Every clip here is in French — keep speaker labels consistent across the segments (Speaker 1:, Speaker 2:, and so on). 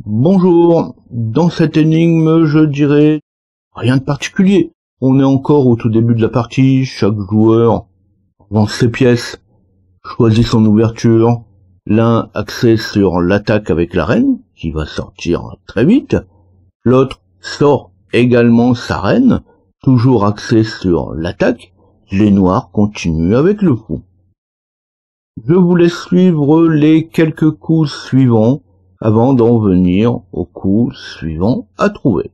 Speaker 1: Bonjour, dans cette énigme, je dirais rien de particulier. On est encore au tout début de la partie, chaque joueur lance ses pièces, choisit son ouverture, l'un axé sur l'attaque avec la reine, qui va sortir très vite, l'autre sort également sa reine, toujours axé sur l'attaque, les noirs continuent avec le fou. Je vous laisse suivre les quelques coups suivants avant d'en venir au coup suivant à trouver.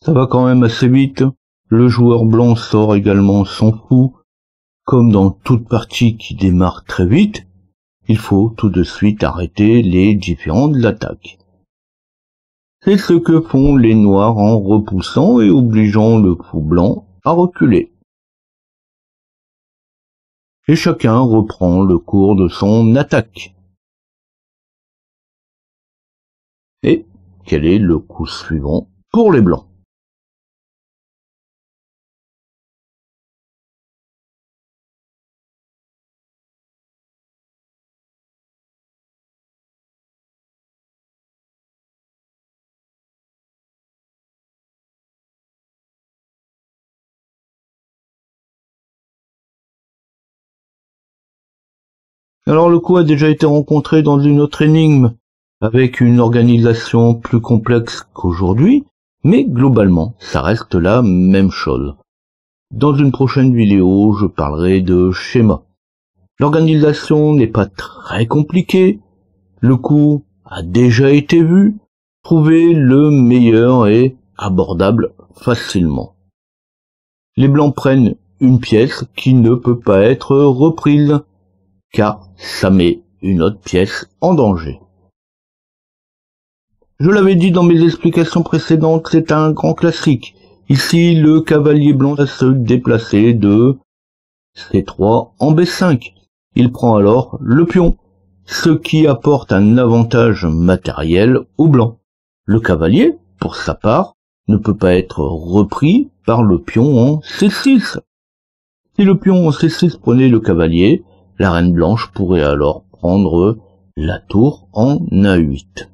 Speaker 1: Ça va quand même assez vite. Le joueur blanc sort également son fou. Comme dans toute partie qui démarre très vite, il faut tout de suite arrêter les différents de l'attaque. C'est ce que font les noirs en repoussant et obligeant le fou blanc à reculer. Et chacun reprend le cours de son attaque. Et quel est le coup suivant pour les blancs? Alors le coup a déjà été rencontré dans une autre énigme, avec une organisation plus complexe qu'aujourd'hui, mais globalement, ça reste la même chose. Dans une prochaine vidéo, je parlerai de schéma. L'organisation n'est pas très compliquée, le coup a déjà été vu, trouver le meilleur est abordable facilement. Les blancs prennent une pièce qui ne peut pas être reprise, car ça met une autre pièce en danger. Je l'avais dit dans mes explications précédentes, c'est un grand classique. Ici, le cavalier blanc va se déplacer de C3 en B5. Il prend alors le pion, ce qui apporte un avantage matériel au blanc. Le cavalier, pour sa part, ne peut pas être repris par le pion en C6. Si le pion en C6 prenait le cavalier, la reine blanche pourrait alors prendre la tour en A8.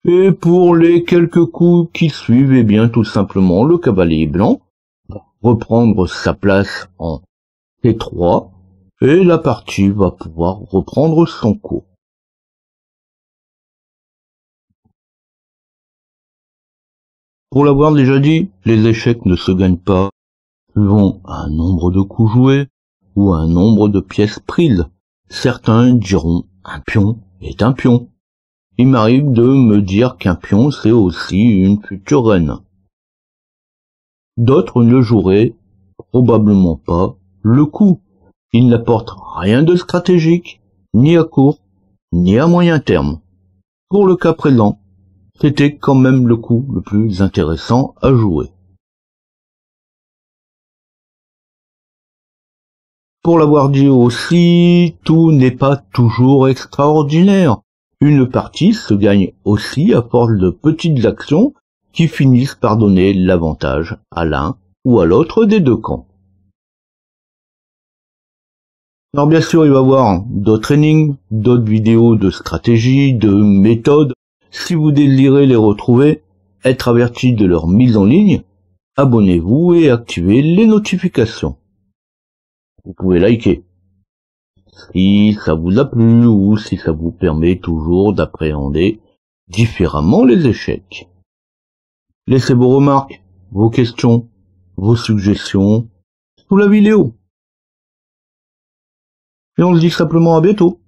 Speaker 1: Et pour les quelques coups qui suivent, eh bien tout simplement le cavalier blanc va reprendre sa place en C3 et la partie va pouvoir reprendre son cours. Pour l'avoir déjà dit, les échecs ne se gagnent pas suivant un nombre de coups joués ou un nombre de pièces prises. Certains diront un pion est un pion. Il m'arrive de me dire qu'un pion c'est aussi une future reine. D'autres ne joueraient probablement pas le coup. Il n'apporte rien de stratégique, ni à court, ni à moyen terme. Pour le cas présent, c'était quand même le coup le plus intéressant à jouer. Pour l'avoir dit aussi, tout n'est pas toujours extraordinaire. Une partie se gagne aussi à force de petites actions qui finissent par donner l'avantage à l'un ou à l'autre des deux camps. Alors bien sûr, il va y avoir d'autres énigmes, d'autres vidéos de stratégie, de méthodes. Si vous désirez les retrouver, être averti de leur mise en ligne, abonnez-vous et activez les notifications. Vous pouvez liker si ça vous a plu ou si ça vous permet toujours d'appréhender différemment les échecs. Laissez vos remarques, vos questions, vos suggestions sous la vidéo. Et on se dit simplement à bientôt.